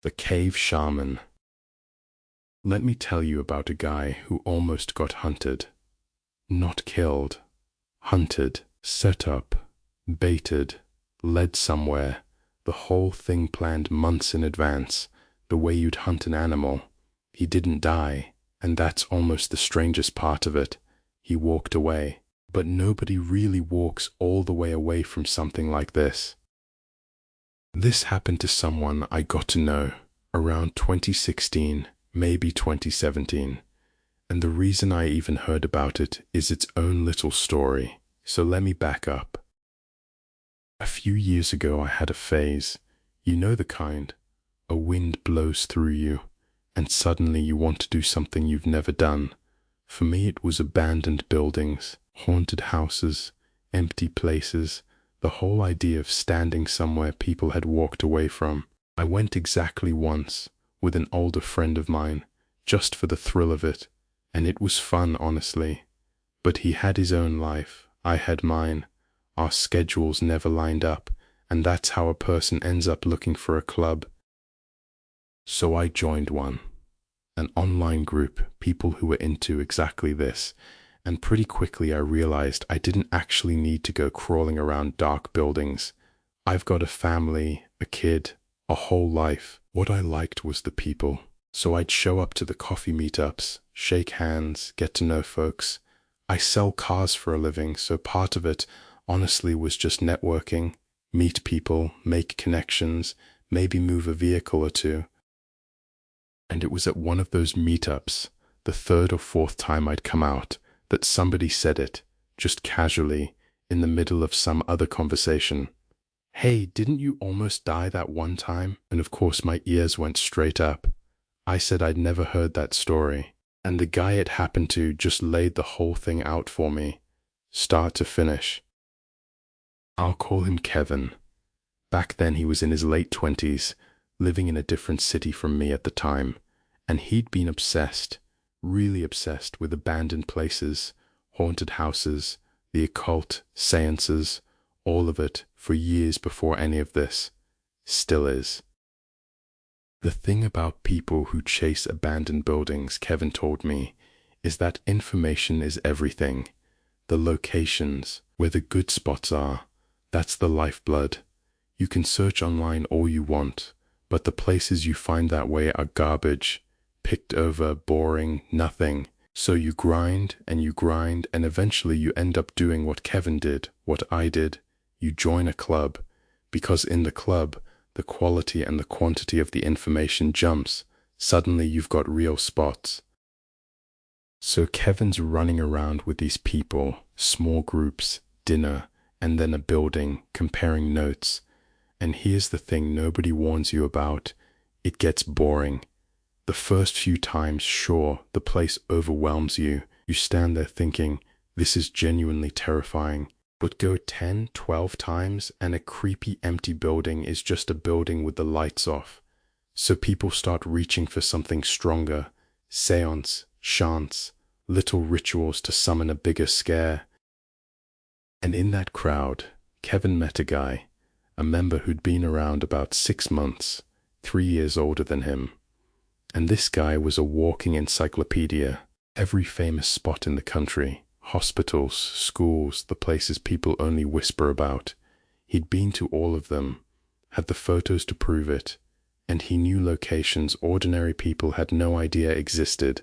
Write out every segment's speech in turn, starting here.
The Cave Shaman. Let me tell you about a guy who almost got hunted. Not killed. Hunted, set up, baited, led somewhere. The whole thing planned months in advance, the way you'd hunt an animal. He didn't die, and that's almost the strangest part of it. He walked away. But nobody really walks all the way away from something like this. This happened to someone I got to know around 2016, maybe 2017. And the reason I even heard about it is its own little story. So let me back up. A few years ago I had a phase. You know the kind. A wind blows through you, and suddenly you want to do something you've never done. For me it was abandoned buildings, haunted houses, empty places, the whole idea of standing somewhere people had walked away from. I went exactly once, with an older friend of mine, just for the thrill of it, and it was fun, honestly. But he had his own life, I had mine. Our schedules never lined up, and that's how a person ends up looking for a club. So I joined one. An online group, people who were into exactly this, and pretty quickly I realized I didn't actually need to go crawling around dark buildings. I've got a family, a kid, a whole life. What I liked was the people. So I'd show up to the coffee meetups, shake hands, get to know folks. I sell cars for a living, so part of it, honestly, was just networking, meet people, make connections, maybe move a vehicle or two. And it was at one of those meetups, the third or fourth time I'd come out, that somebody said it, just casually, in the middle of some other conversation. "Hey, didn't you almost die that one time?" And of course my ears went straight up. I said I'd never heard that story, and the guy it happened to just laid the whole thing out for me, start to finish. I'll call him Kevin. Back then he was in his late 20s, living in a different city from me at the time, and he'd been obsessed, really obsessed with abandoned places, haunted houses, the occult, seances, all of it for years before any of this. Still is. The thing about people who chase abandoned buildings, Kevin told me, is that information is everything. The locations, where the good spots are, that's the lifeblood. You can search online all you want, but the places you find that way are garbage, picked over, boring, nothing. So you grind, and eventually you end up doing what Kevin did, what I did. You join a club, because in the club, the quality and the quantity of the information jumps. Suddenly you've got real spots. So Kevin's running around with these people, small groups, dinner, and then a building, comparing notes. And here's the thing nobody warns you about. It gets boring. The first few times, sure, the place overwhelms you. You stand there thinking, this is genuinely terrifying. But go 10, 12 times, and a creepy empty building is just a building with the lights off. So people start reaching for something stronger. Seance, chants, little rituals to summon a bigger scare. And in that crowd, Kevin met a guy, a member who'd been around about 6 months, 3 years older than him. And this guy was a walking encyclopedia, every famous spot in the country, hospitals, schools, the places people only whisper about. He'd been to all of them, had the photos to prove it, and he knew locations ordinary people had no idea existed,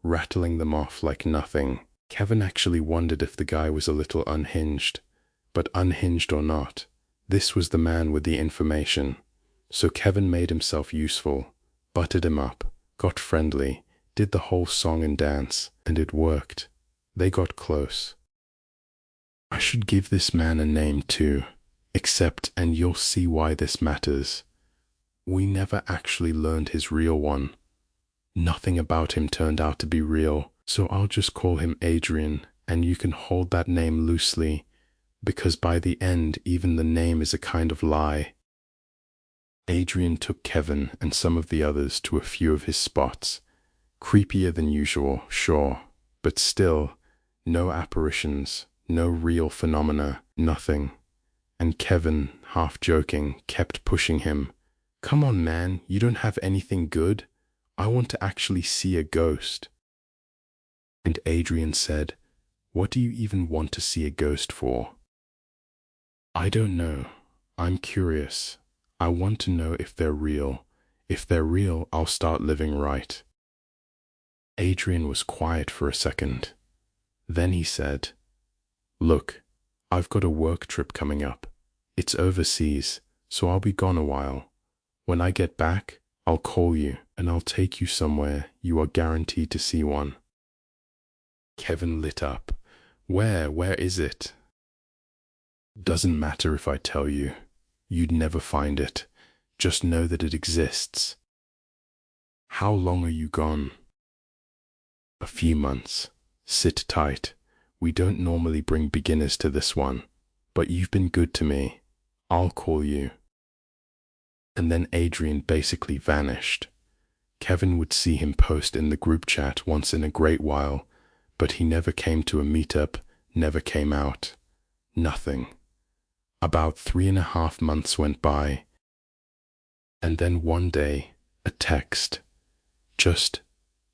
rattling them off like nothing. Kevin actually wondered if the guy was a little unhinged, but unhinged or not, this was the man with the information. So Kevin made himself useful, buttered him up, got friendly, did the whole song and dance, and it worked. They got close. I should give this man a name too, except, and you'll see why this matters, we never actually learned his real one. Nothing about him turned out to be real, so I'll just call him Adrian, and you can hold that name loosely, because by the end even the name is a kind of lie. Adrian took Kevin and some of the others to a few of his spots. Creepier than usual, sure, but still, no apparitions, no real phenomena, nothing. And Kevin, half joking, kept pushing him. Come on, man, you don't have anything good? I want to actually see a ghost. And Adrian said, what do you even want to see a ghost for? I don't know. I'm curious. I want to know if they're real. If they're real, I'll start living right. Adrian was quiet for a second. Then he said, look, I've got a work trip coming up. It's overseas, so I'll be gone a while. When I get back, I'll call you and I'll take you somewhere you are guaranteed to see one. Kevin lit up. Where is it? Doesn't matter if I tell you. You'd never find it. Just know that it exists. How long are you gone? A few months. Sit tight. We don't normally bring beginners to this one, but you've been good to me. I'll call you. And then Adrian basically vanished. Kevin would see him post in the group chat once in a great while, but he never came to a meetup, never came out. Nothing. About 3.5 months went by. And then one day, a text. Just,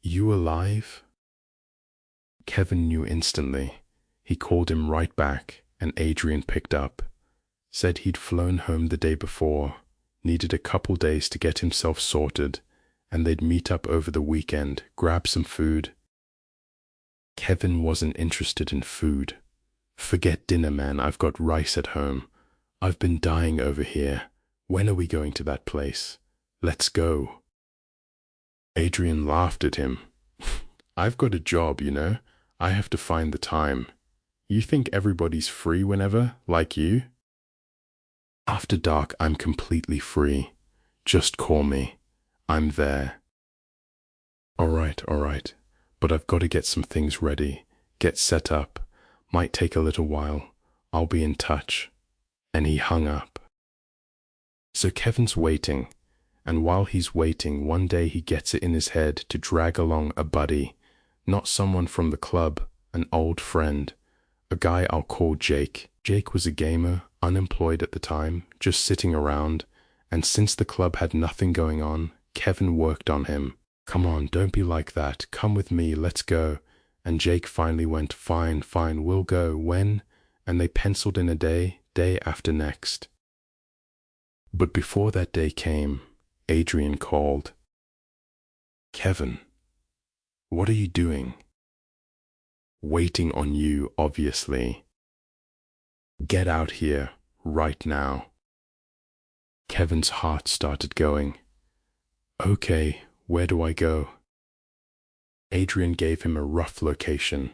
you alive? Kevin knew instantly. He called him right back, and Adrian picked up. Said he'd flown home the day before, needed a couple days to get himself sorted, and they'd meet up over the weekend, grab some food. Kevin wasn't interested in food. Forget dinner, man, I've got rice at home. I've been dying over here. When are we going to that place? Let's go. Adrian laughed at him. I've got a job, you know. I have to find the time. You think everybody's free whenever, like you? After dark, I'm completely free. Just call me. I'm there. All right. But I've got to get some things ready. Get set up. Might take a little while. I'll be in touch. And he hung up. So Kevin's waiting. And while he's waiting, one day he gets it in his head to drag along a buddy. Not someone from the club, an old friend. A guy I'll call Jake. Jake was a gamer, unemployed at the time, just sitting around, and since the club had nothing going on, Kevin worked on him. Come on, don't be like that. Come with me, let's go. And Jake finally went, fine, we'll go. When? And they penciled in a day after next. But before that day came, Adrian called. Kevin, what are you doing? Waiting on you, obviously. Get out here, right now. Kevin's heart started going. Okay, where do I go? Adrian gave him a rough location,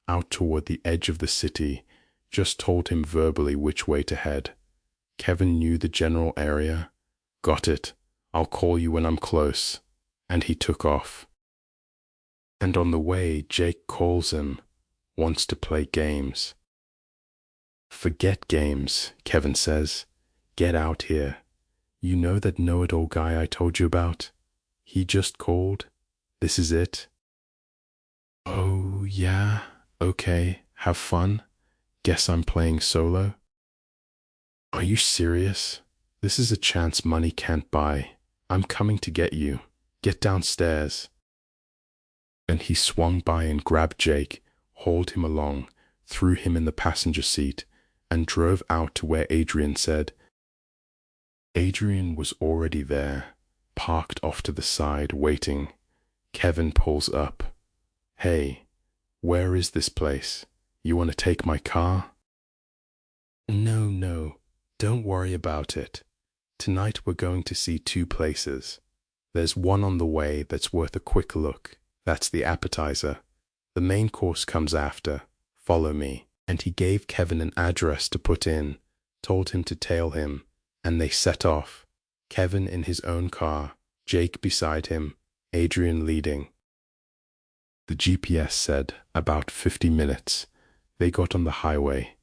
out toward the edge of the city, just told him verbally which way to head. Kevin knew the general area. Got it. I'll call you when I'm close. And he took off. And on the way, Jake calls him, wants to play games. Forget games, Kevin says. Get out here. You know that know-it-all guy I told you about? He just called. This is it. Oh, yeah? Okay, have fun. Guess I'm playing solo. Are you serious? This is a chance money can't buy. I'm coming to get you. Get downstairs. And he swung by and grabbed Jake, hauled him along, threw him in the passenger seat, and drove out to where Adrian said. Adrian was already there, parked off to the side, waiting. Kevin pulls up. Hey, where is this place? You want to take my car? No, don't worry about it. Tonight we're going to see 2 places. There's one on the way that's worth a quick look. That's the appetizer. The main course comes after. Follow me. And he gave Kevin an address to put in, told him to tail him, and they set off. Kevin in his own car, Jake beside him, Adrian leading. The GPS said about 50 minutes. They got on the highway.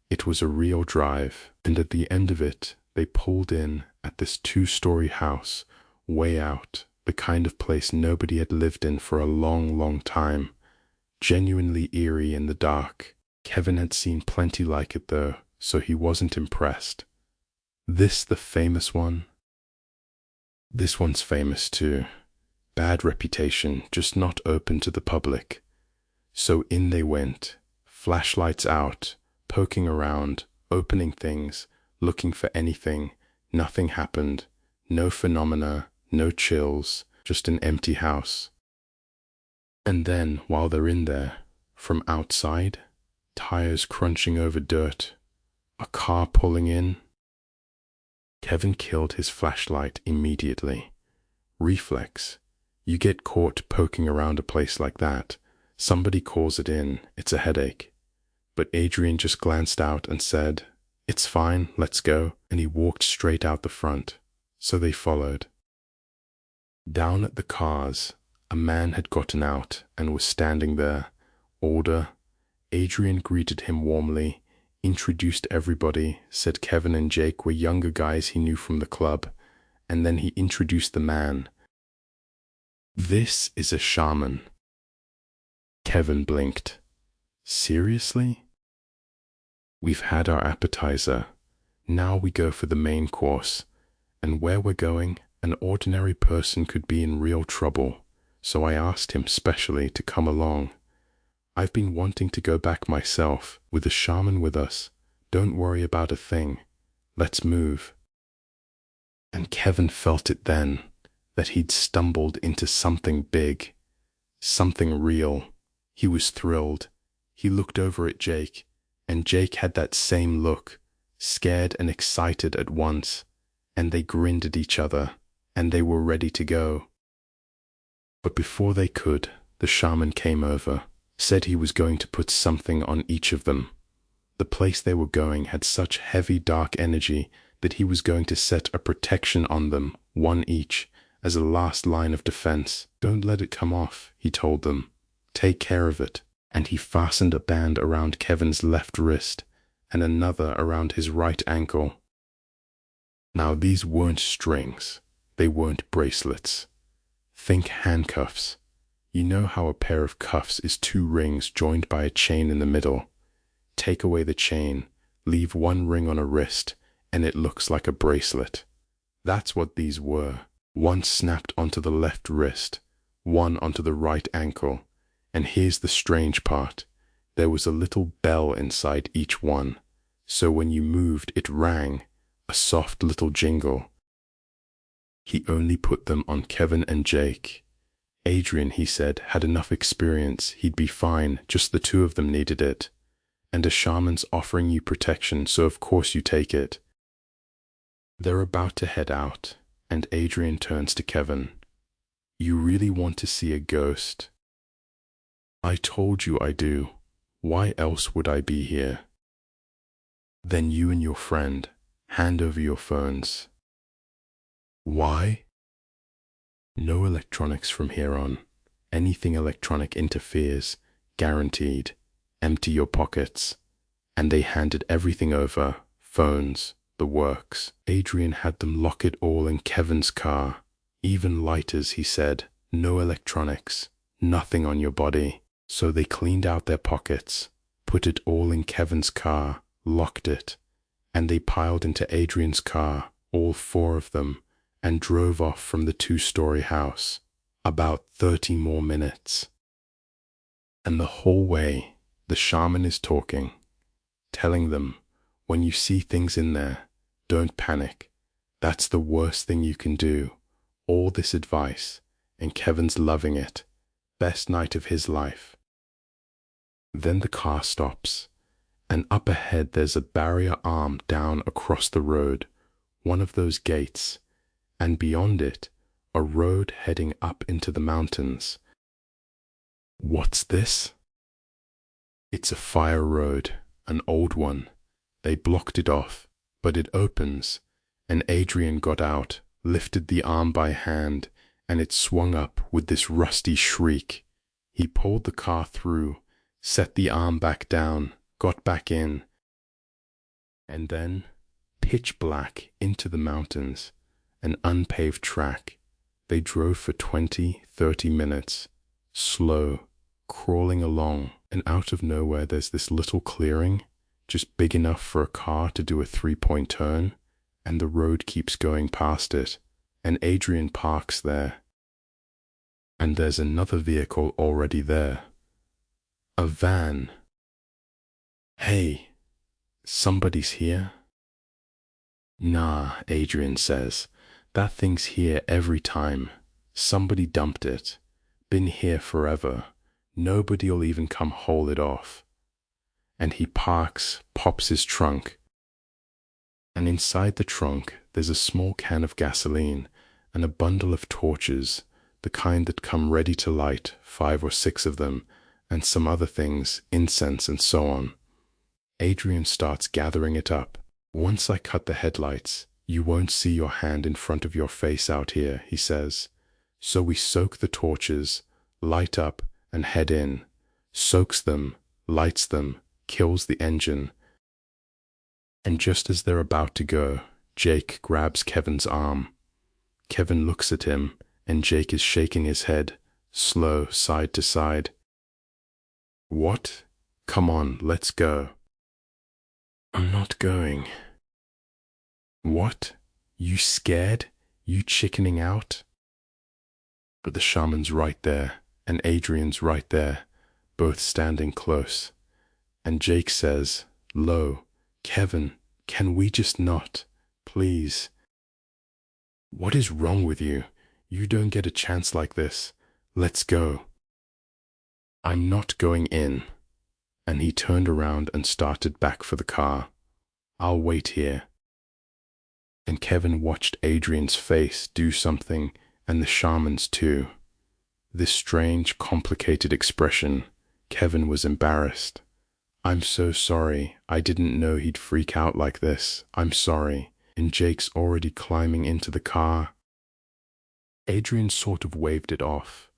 It was a real drive, and at the end of it, they pulled in at this 2-story house, way out, the kind of place nobody had lived in for a long time. Genuinely eerie in the dark. Kevin had seen plenty like it though, so he wasn't impressed. This the famous one? This one's famous too. Bad reputation, just not open to the public. So in they went, flashlights out, poking around, opening things, looking for anything. Nothing happened. No phenomena, no chills, just an empty house. And then, while they're in there, from outside, tires crunching over dirt, a car pulling in. Kevin killed his flashlight immediately. Reflex. You get caught poking around a place like that. Somebody calls it in, it's a headache. But Adrian just glanced out and said, "It's fine, let's go," and he walked straight out the front. So they followed. Down at the cars, a man had gotten out and was standing there. Order. Adrian greeted him warmly, introduced everybody, said Kevin and Jake were younger guys he knew from the club, and then he introduced the man. "This is a shaman." Kevin blinked. "Seriously?" "We've had our appetizer. Now we go for the main course. And where we're going, an ordinary person could be in real trouble, so I asked him specially to come along. I've been wanting to go back myself, with a shaman with us. Don't worry about a thing. Let's move." And Kevin felt it then, that he'd stumbled into something big, something real. He was thrilled. He looked over at Jake, and Jake had that same look, scared and excited at once, and they grinned at each other, and they were ready to go. But before they could, the shaman came over, said he was going to put something on each of them. The place they were going had such heavy dark energy that he was going to set a protection on them, one each, as a last line of defense. "Don't let it come off," he told them. "Take care of it." And he fastened a band around Kevin's left wrist and another around his right ankle. Now these weren't strings. They weren't bracelets. Think handcuffs. You know how a pair of cuffs is two rings joined by a chain in the middle. Take away the chain, leave one ring on a wrist, and it looks like a bracelet. That's what these were. One snapped onto the left wrist, one onto the right ankle. And here's the strange part. There was a little bell inside each one, so when you moved it rang, a soft little jingle. He only put them on Kevin and Jake. Adrian, he said, had enough experience, he'd be fine, just the two of them needed it. And a shaman's offering you protection, so of course you take it. They're about to head out, and Adrian turns to Kevin. "You really want to see a ghost?" "I told you I do. Why else would I be here?" "Then you and your friend, hand over your phones." "Why?" "No electronics from here on. Anything electronic interferes. Guaranteed. Empty your pockets." And they handed everything over, phones, the works. Adrian had them lock it all in Kevin's car. Even lighters, he said. No electronics. Nothing on your body. So they cleaned out their pockets, put it all in Kevin's car, locked it, and they piled into Adrian's car, all four of them, and drove off from the two-story house. About 30 more minutes. And the whole way, the shaman is talking, telling them, when you see things in there, don't panic. That's the worst thing you can do. All this advice, and Kevin's loving it. Best night of his life. Then the car stops, and up ahead there's a barrier arm down across the road, one of those gates, and beyond it, a road heading up into the mountains. "What's this?" "It's a fire road, an old one. They blocked it off, but it opens," and Adrian got out, lifted the arm by hand, and it swung up with this rusty shriek. He pulled the car through, set the arm back down, got back in, and then, pitch black into the mountains, an unpaved track. They drove for 20-30 minutes, slow, crawling along, and out of nowhere there's this little clearing, just big enough for a car to do a 3-point turn, and the road keeps going past it, and Adrian parks there. And there's another vehicle already there. A van. Hey, somebody's here? Nah, Adrian says. That thing's here every time. Somebody dumped it. Been here forever. Nobody'll even come haul it off. And he parks, pops his trunk. And inside the trunk, there's a small can of gasoline and a bundle of torches, the kind that come ready to light, 5 or 6 of them, and some other things, incense and so on. Adrian starts gathering it up. Once I cut the headlights, you won't see your hand in front of your face out here, he says. So we soak the torches, light up, and head in. Soaks them, lights them, kills the engine. And just as they're about to go, Jake grabs Kevin's arm. Kevin looks at him, and Jake is shaking his head, slow, side to side. What? Come on, let's go. I'm not going. What? You scared? You chickening out? But the shaman's right there, and Adrian's right there, both standing close. And Jake says, low, Kevin, can we just not, please? What is wrong with you? You don't get a chance like this. Let's go. I'm not going in. And he turned around and started back for the car. I'll wait here. And Kevin watched Adrian's face do something, and the shaman's too. This strange, complicated expression. Kevin was embarrassed. I'm so sorry. I didn't know he'd freak out like this. I'm sorry. And Jake's already climbing into the car. Adrian sort of waved it off.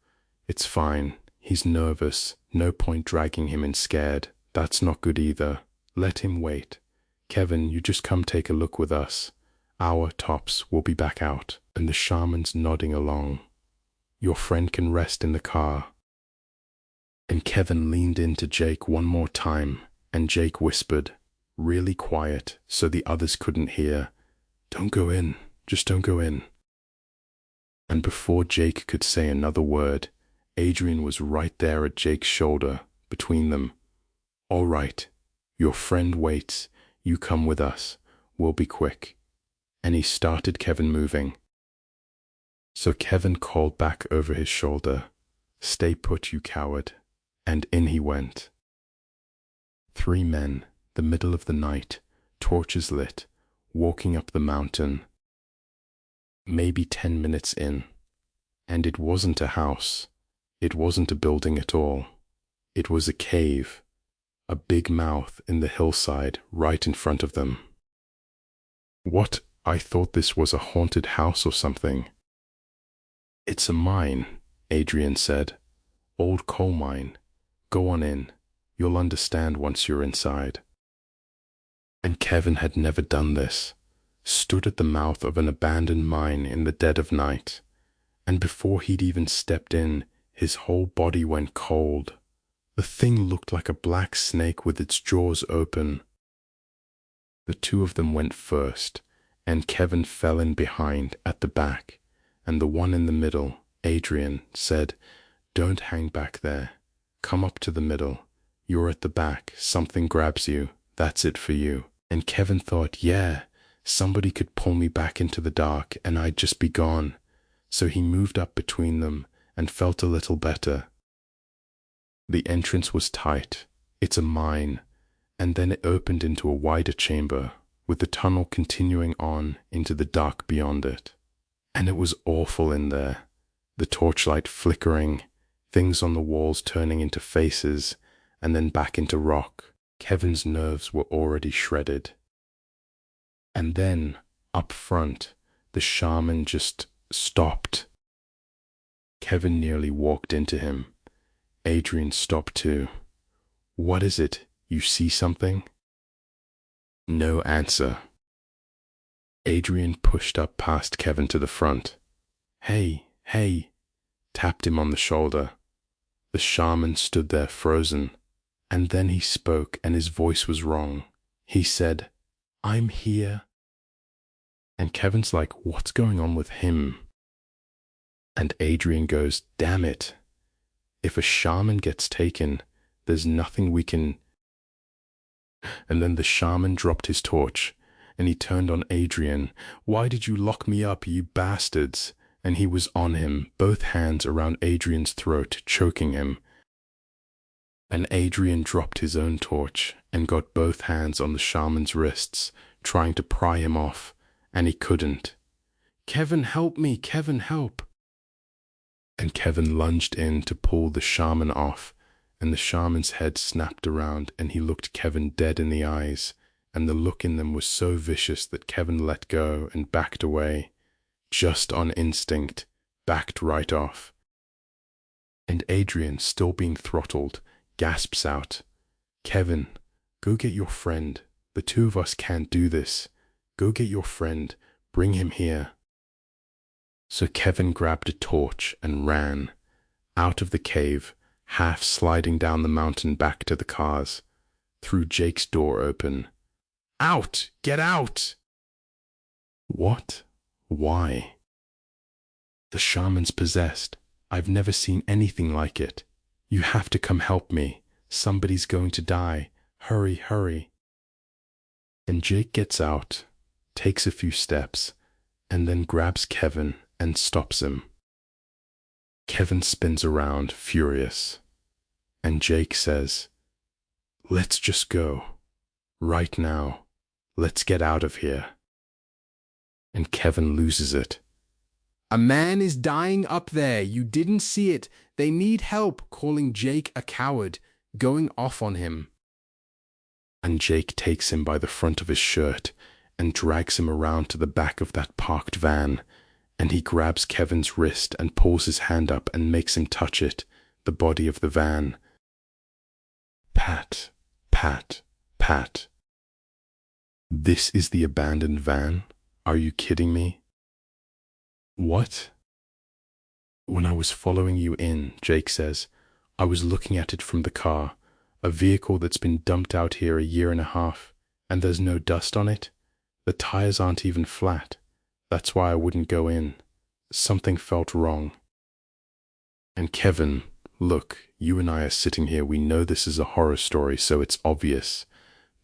It's fine. He's nervous. No point dragging him in scared. That's not good either. Let him wait. Kevin, you just come take a look with us. Hour tops, we'll be back out. And the shaman's nodding along. Your friend can rest in the car. And Kevin leaned into Jake one more time, and Jake whispered, really quiet so the others couldn't hear, don't go in, just don't go in. And before Jake could say another word, Adrian was right there at Jake's shoulder, between them. All right, your friend waits, you come with us, we'll be quick. And he started Kevin moving. So Kevin called back over his shoulder, stay put, you coward. And in he went. 3 men, the middle of the night, torches lit, walking up the mountain. Maybe 10 minutes in. And it wasn't a house. It wasn't a building at all. It was a cave. A big mouth in the hillside right in front of them. What? I thought this was a haunted house or something. It's a mine, Adrian said. Old coal mine. Go on in. You'll understand once you're inside. And Kevin had never done this. Stood at the mouth of an abandoned mine in the dead of night. And before he'd even stepped in, his whole body went cold. The thing looked like a black snake with its jaws open. The 2 of them went first, and Kevin fell in behind at the back, and the one in the middle, Adrian, said, don't hang back there. Come up to the middle. You're at the back. Something grabs you. That's it for you. And Kevin thought, yeah, somebody could pull me back into the dark and I'd just be gone. So he moved up between them and felt a little better. The entrance was tight. It's a mine. And then it opened into a wider chamber, with the tunnel continuing on into the dark beyond it. And it was awful in there. The torchlight flickering, things on the walls turning into faces, and then back into rock. Kevin's nerves were already shredded. And then, up front, the shaman just stopped. Kevin nearly walked into him. Adrian stopped too. What is it? You see something? No answer. Adrian pushed up past Kevin to the front. Hey, hey, tapped him on the shoulder. The shaman stood there frozen, and then he spoke and his voice was wrong. He said, I'm here. And Kevin's like, what's going on with him? And Adrian goes, damn it. If a shaman gets taken, there's nothing we can. And then the shaman dropped his torch, and he turned on Adrian. Why did you lock me up, you bastards? And he was on him, both hands around Adrian's throat, choking him. And Adrian dropped his own torch and got both hands on the shaman's wrists, trying to pry him off, and he couldn't. Kevin, help me! Kevin, help! And Kevin lunged in to pull the shaman off, and the shaman's head snapped around, and he looked Kevin dead in the eyes, and the look in them was so vicious that Kevin let go and backed away, just on instinct, backed right off. And Adrian, still being throttled, gasps out, Kevin, go get your friend. The two of us can't do this. Go get your friend. Bring him here. So Kevin grabbed a torch and ran out of the cave, half sliding down the mountain back to the cars, threw Jake's door open. Out! Get out! What? Why? The shaman's possessed. I've never seen anything like it. You have to come help me. Somebody's going to die. Hurry, hurry. And Jake gets out, takes a few steps, and then grabs Kevin and stops him. Kevin spins around, furious, and Jake says, let's just go. Right now. Let's get out of here. And Kevin loses it. A man is dying up there. You didn't see it. They need help, calling Jake a coward, going off on him. And Jake takes him by the front of his shirt and drags him around to the back of that parked van, and he grabs Kevin's wrist and pulls his hand up and makes him touch it, the body of the van. Pat, pat, pat. This is the abandoned van? Are you kidding me? What? When I was following you in, Jake says, I was looking at it from the car, a vehicle that's been dumped out here 1.5 years, and there's no dust on it. The tires aren't even flat. That's why I wouldn't go in. Something felt wrong. And Kevin, look, you and I are sitting here. We know this is a horror story, so it's obvious.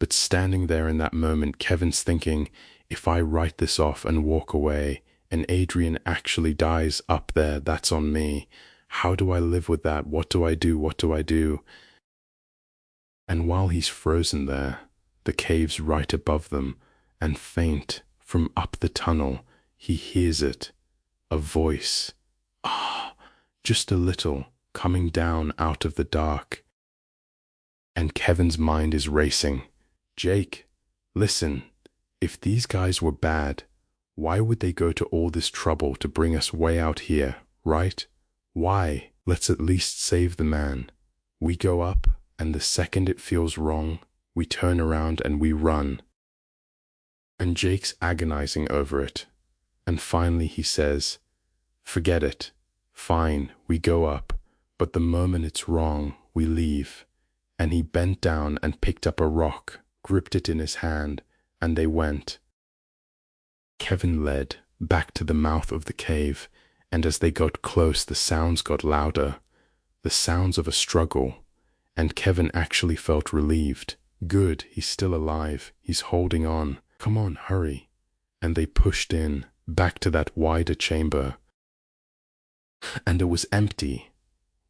But standing there in that moment, Kevin's thinking, if I write this off and walk away, and Adrian actually dies up there, that's on me. How do I live with that? What do I do? What do I do? And while he's frozen there, the cave's right above them, and faint from up the tunnel, he hears it, a voice, just a little, coming down out of the dark. And Kevin's mind is racing. Jake, listen, if these guys were bad, why would they go to all this trouble to bring us way out here, right? Why? Let's at least save the man. We go up, and the second it feels wrong, we turn around and we run. And Jake's agonizing over it. And finally he says, forget it. Fine, we go up, but the moment it's wrong, we leave. And he bent down and picked up a rock, gripped it in his hand, and they went. Kevin led back to the mouth of the cave, and as they got close, the sounds got louder, the sounds of a struggle, and Kevin actually felt relieved. Good, he's still alive, he's holding on. Come on, hurry. And they pushed in, back to that wider chamber. And it was empty.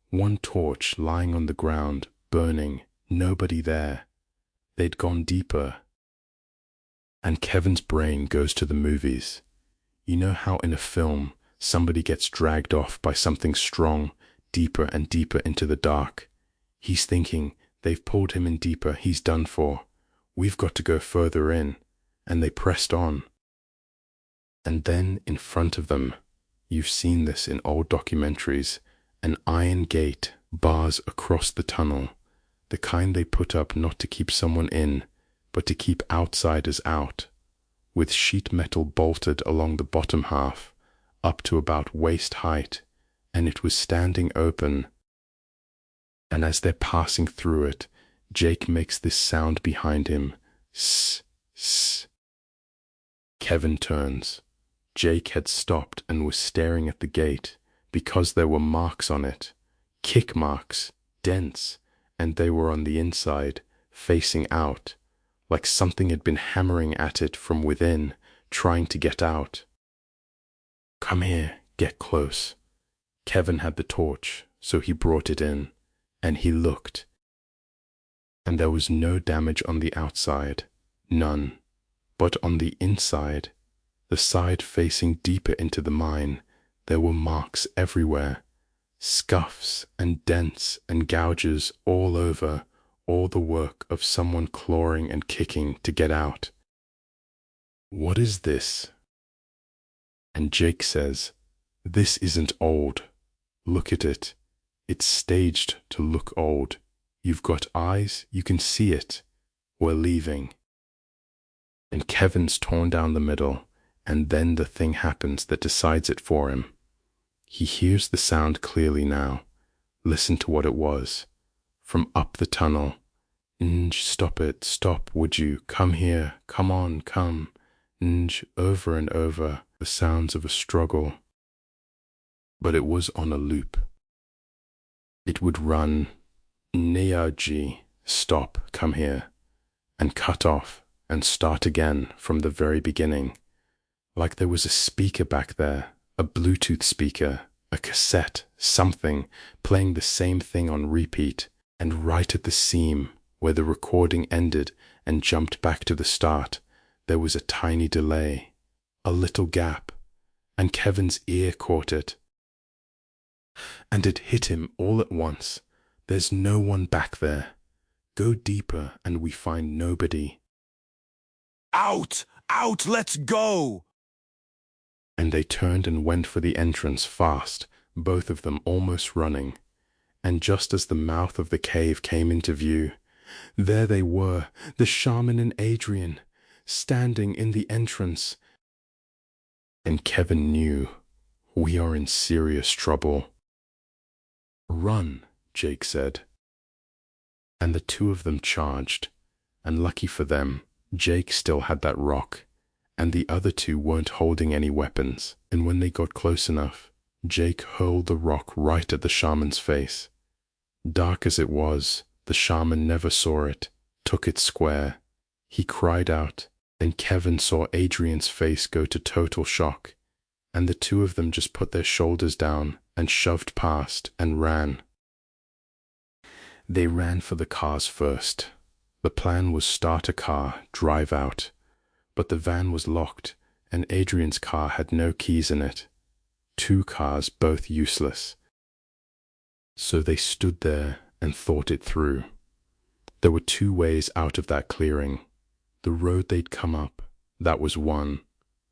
One torch lying on the ground, burning, nobody there. They'd gone deeper. And Kevin's brain goes to the movies. You know how in a film, somebody gets dragged off by something strong, deeper and deeper into the dark. He's thinking, they've pulled him in deeper, he's done for. We've got to go further in. And they pressed on. And then in front of them, you've seen this in old documentaries, an iron gate bars across the tunnel, the kind they put up not to keep someone in, but to keep outsiders out, with sheet metal bolted along the bottom half, up to about waist height, and it was standing open. And as they're passing through it, Jake makes this sound behind him, sss, sss. Kevin turns. Jake had stopped and was staring at the gate, because there were marks on it, kick marks, dents, and they were on the inside, facing out, like something had been hammering at it from within, trying to get out. "Come here, get close." Kevin had the torch, so he brought it in, and he looked. And there was no damage on the outside, none. But on the inside, the side facing deeper into the mine, there were marks everywhere, scuffs and dents and gouges all over, all the work of someone clawing and kicking to get out. "What is this?" And Jake says, "This isn't old. Look at it. It's staged to look old. You've got eyes, you can see it. We're leaving." And Kevin's torn down the middle, and then the thing happens that decides it for him. He hears the sound clearly now. Listen to what it was. From up the tunnel. Stop it, stop, would you? Come here, come on, come. Over and over, the sounds of a struggle. But it was on a loop. It would run, Neaji, stop, come here, and cut off and start again from the very beginning, like there was a speaker back there, a Bluetooth speaker, a cassette, something, playing the same thing on repeat, and right at the seam, where the recording ended and jumped back to the start, there was a tiny delay, a little gap, and Kevin's ear caught it. And it hit him all at once. There's no one back there. Go deeper and we find nobody. "Out! Out! Let's go!" And they turned and went for the entrance fast, both of them almost running. And just as the mouth of the cave came into view, there they were, the shaman and Adrian, standing in the entrance. And Kevin knew, we are in serious trouble. "Run," Jake said. And the two of them charged, and lucky for them, Jake still had that rock, and the other two weren't holding any weapons, and when they got close enough, Jake hurled the rock right at the shaman's face. Dark as it was, the shaman never saw it, took it square. He cried out, then Kevin saw Adrian's face go to total shock, and the two of them just put their shoulders down and shoved past and ran. They ran for the cars first. The plan was start a car, drive out, but the van was locked and Adrian's car had no keys in it. Two cars, both useless. So they stood there and thought it through. There were two ways out of that clearing. The road they'd come up, that was one,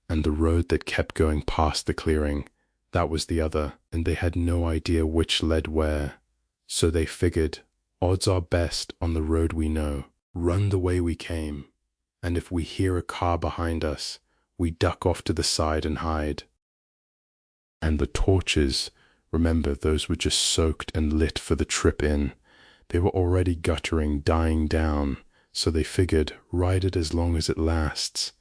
and the road that kept going past the clearing, that was the other, and they had no idea which led where. So they figured, odds are best on the road we know. Run the way we came, and if we hear a car behind us, we duck off to the side and hide. And the torches, remember those were just soaked and lit for the trip in. They were already guttering, dying down, so they figured ride it as long as it lasts,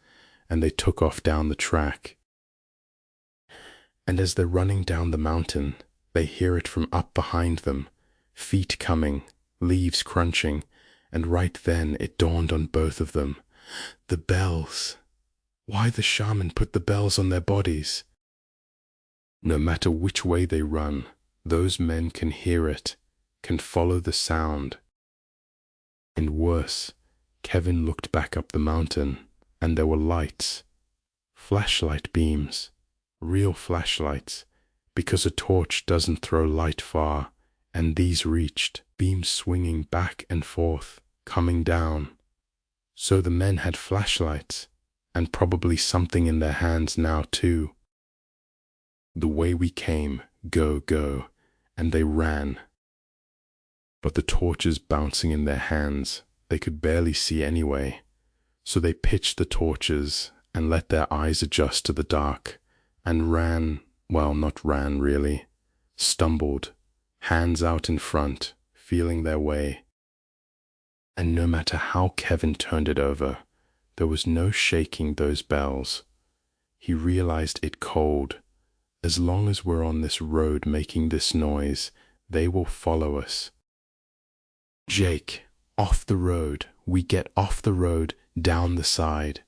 and they took off down the track. And as they're running down the mountain, they hear it from up behind them, feet coming, leaves crunching, and right then it dawned on both of them. The bells. Why the shaman put the bells on their bodies? No matter which way they run, those men can hear it, can follow the sound. And worse, Kevin looked back up the mountain, and there were lights. Flashlight beams. Real flashlights, because a torch doesn't throw light far, and these reached, beams swinging back and forth, coming down. So the men had flashlights, and probably something in their hands now too. The way we came, go, go, and they ran. But the torches bouncing in their hands, they could barely see anyway, so they pitched the torches and let their eyes adjust to the dark, and ran, well, not ran really, stumbled, hands out in front, feeling their way. And no matter how Kevin turned it over, there was no shaking those bells. He realized it cold, As long as we're on this road making this noise, they will follow us. Jake, off the road. We get off the road, down the side.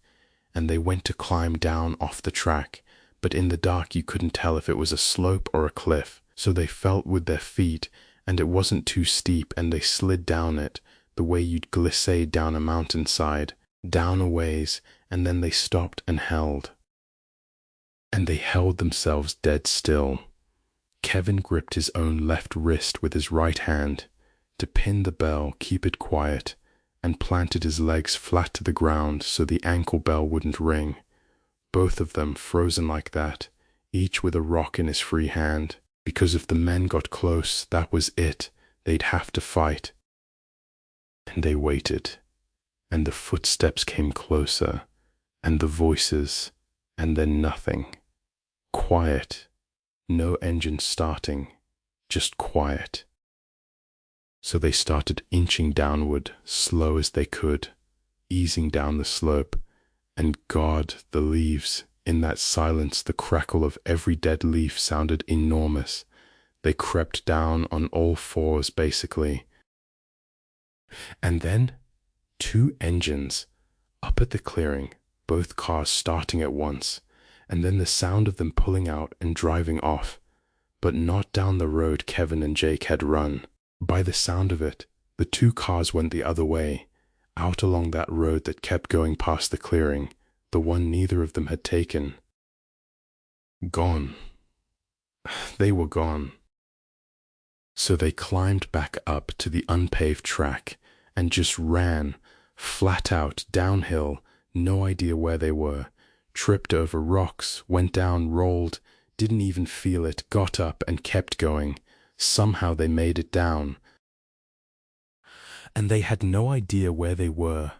And they went to climb down off the track, but in the dark you couldn't tell if it was a slope or a cliff, so they felt with their feet, and it wasn't too steep, and they slid down it, the way you'd glissade down a mountainside, down a ways, and then they stopped and held. And they held themselves dead still. Kevin gripped his own left wrist with his right hand to pin the bell, keep it quiet, and planted his legs flat to the ground so the ankle bell wouldn't ring. Both of them frozen like that, each with a rock in his free hand, because if the men got close, that was it. They'd have to fight. And they waited, and the footsteps came closer, and the voices, and then nothing. Quiet. No engine starting, just quiet. So they started inching downward, slow as they could, easing down the slope, and God, the leaves, in that silence the crackle of every dead leaf sounded enormous. They crept down on all fours, basically. And then, 2 engines, up at the clearing, both cars starting at once, and then the sound of them pulling out and driving off, but not down the road Kevin and Jake had run. By the sound of it, the 2 cars went the other way, out along that road that kept going past the clearing, the one neither of them had taken. Gone. They were gone. So they climbed back up to the unpaved track and just ran, flat out, downhill, no idea where they were, tripped over rocks, went down, rolled, didn't even feel it, got up and kept going. Somehow they made it down. And they had no idea where they were.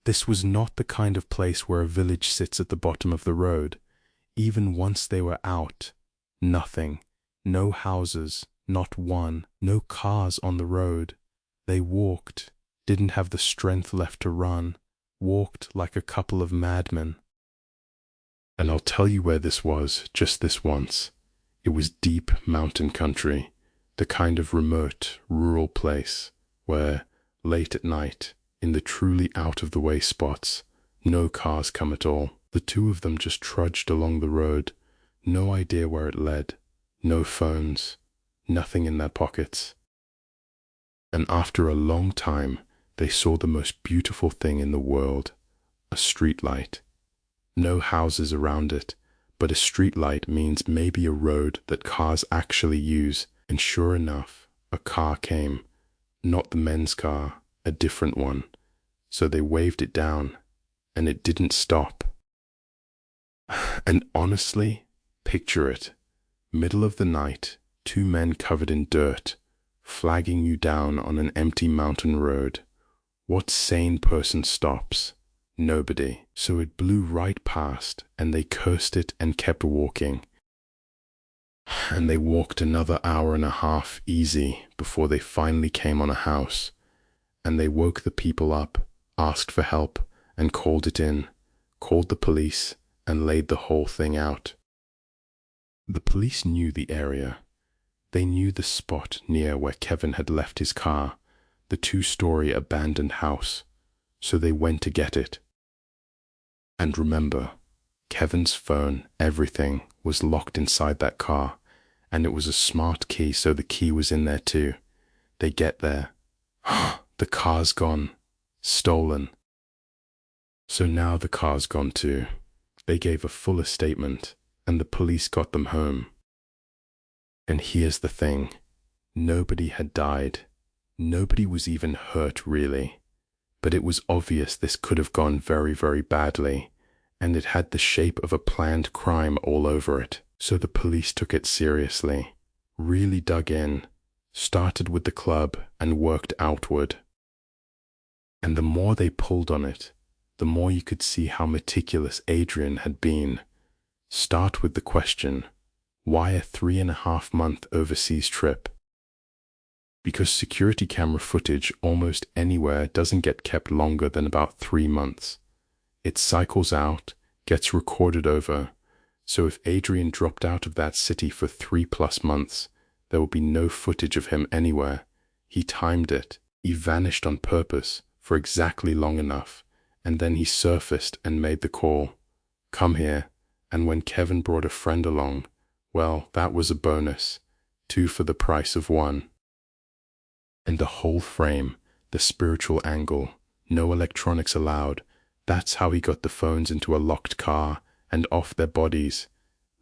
This was not the kind of place where a village sits at the bottom of the road. Even once they were out, nothing. No houses, not one, no cars on the road. They walked, didn't have the strength left to run, walked like a couple of madmen. And I'll tell you where this was, just this once. It was deep mountain country, the kind of remote, rural place where, late at night, in the truly out-of-the-way spots, no cars come at all. The 2 of them just trudged along the road, no idea where it led, no phones, nothing in their pockets. And after a long time, they saw the most beautiful thing in the world, a streetlight. No houses around it, but a streetlight means maybe a road that cars actually use, and sure enough, a car came. Not the men's car, a different one. So they waved it down, and it didn't stop. And honestly, picture it. Middle of the night, 2 men covered in dirt, flagging you down on an empty mountain road. What sane person stops? Nobody. So it blew right past, and they cursed it and kept walking. And they walked another hour and a half easy before they finally came on a house. And they woke the people up, asked for help, and called it in, called the police, and laid the whole thing out. The police knew the area. They knew the spot near where Kevin had left his car, the 2-story abandoned house, so they went to get it. And remember, Kevin's phone, everything, was locked inside that car, and it was a smart key, so the key was in there too. They get there. The car's gone. Stolen. So now the car's gone too. They gave a fuller statement, and the police got them home. And here's the thing. Nobody had died. Nobody was even hurt, really. But it was obvious this could have gone very, very badly, and it had the shape of a planned crime all over it. So the police took it seriously, really dug in, started with the club and worked outward. And the more they pulled on it, the more you could see how meticulous Adrian had been. Start with the question, why a 3.5-month overseas trip? Because security camera footage almost anywhere doesn't get kept longer than about 3 months. It cycles out, gets recorded over, So if Adrian dropped out of that city for 3+ months, there would be no footage of him anywhere. He timed it. He vanished on purpose for exactly long enough, and then he surfaced and made the call, "Come here." And when Kevin brought a friend along, well, that was a bonus. 2 for the price of 1. And the whole frame, the spiritual angle, no electronics allowed. That's how he got the phones into a locked car and off their bodies.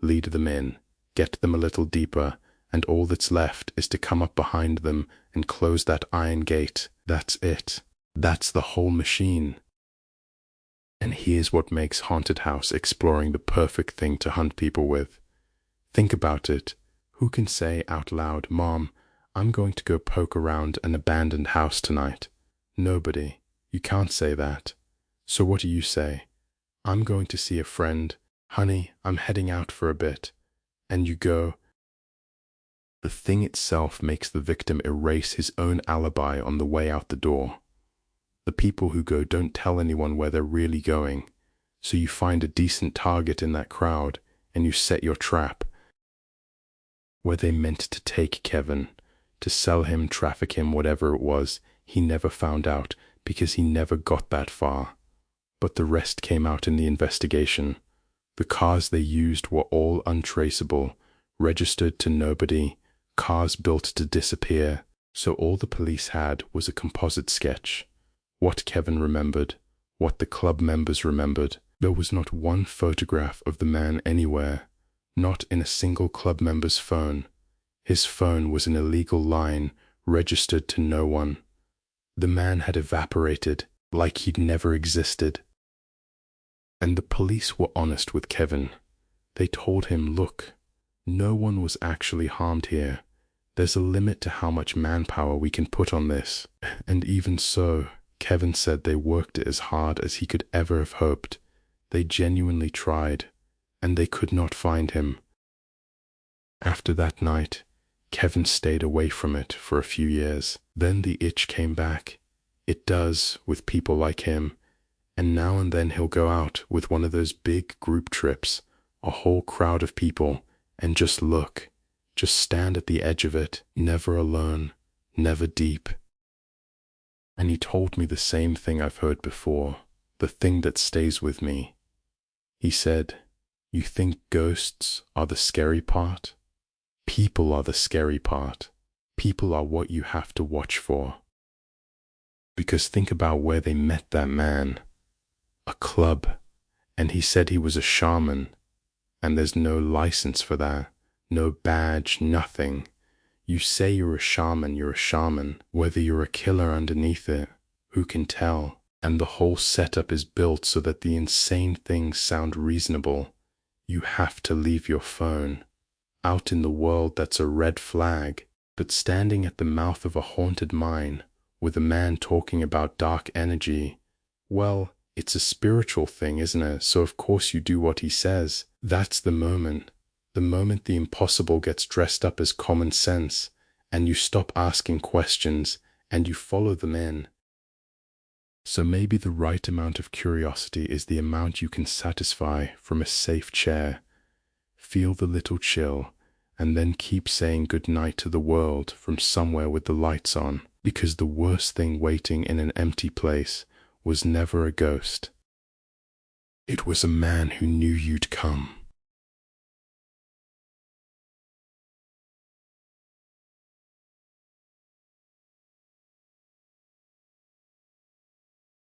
Lead them in, get them a little deeper, and all that's left is to come up behind them and close that iron gate. That's it. That's the whole machine. And here's what makes Haunted House Exploring the perfect thing to hunt people with. Think about it. Who can say out loud, "Mom, I'm going to go poke around an abandoned house tonight"? Nobody. You can't say that. So what do you say? "I'm going to see a friend. Honey, I'm heading out for a bit." And you go. The thing itself makes the victim erase his own alibi on the way out the door. The people who go don't tell anyone where they're really going. So you find a decent target in that crowd, and you set your trap. Where they meant to take Kevin, to sell him, traffic him, whatever it was, he never found out because he never got that far. But the rest came out in the investigation. The cars they used were all untraceable, registered to nobody, cars built to disappear. So all the police had was a composite sketch. What Kevin remembered, what the club members remembered. There was not one photograph of the man anywhere, not in a single club member's phone. His phone was an illegal line, registered to no one. The man had evaporated, like he'd never existed. And the police were honest with Kevin. They told him, "Look, no one was actually harmed here. There's a limit to how much manpower we can put on this." And even so, Kevin said they worked it as hard as he could ever have hoped. They genuinely tried, and they could not find him. After that night, Kevin stayed away from it for a few years. Then the itch came back. It does with people like him. And now and then he'll go out with one of those big group trips, a whole crowd of people, and just look, just stand at the edge of it, never alone, never deep. And he told me the same thing I've heard before, the thing that stays with me. He said, "You think ghosts are the scary part? People are the scary part. People are what you have to watch for." Because think about where they met that man. A club. And he said he was a shaman. And there's no license for that. No badge, nothing. You say you're a shaman, you're a shaman. Whether you're a killer underneath it, who can tell? And the whole setup is built so that the insane things sound reasonable. You have to leave your phone. Out in the world, that's a red flag. But standing at the mouth of a haunted mine, with a man talking about dark energy, well, it's a spiritual thing, isn't it? So of course you do what he says. That's the moment the impossible gets dressed up as common sense, and you stop asking questions, and you follow them in. So maybe the right amount of curiosity is the amount you can satisfy from a safe chair. Feel the little chill, and then keep saying goodnight to the world from somewhere with the lights on, because the worst thing waiting in an empty place was never a ghost. It was a man who knew you'd come.